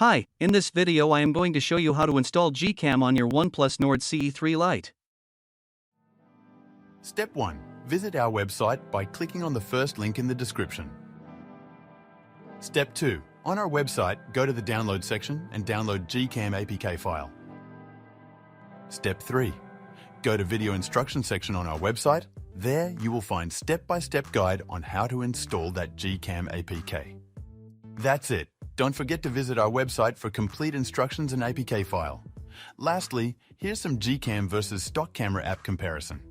Hi, in this video I am going to show you how to install GCam on your OnePlus Nord CE3 Lite. Step 1. Visit our website by clicking on the first link in the description. Step 2. On our website, go to the download section and download GCam APK file. Step 3. Go to video instruction section on our website. There you will find step-by-step guide on how to install that GCam APK. That's it. Don't forget to visit our website for complete instructions and APK file. Lastly, here's some GCam versus stock camera app comparison.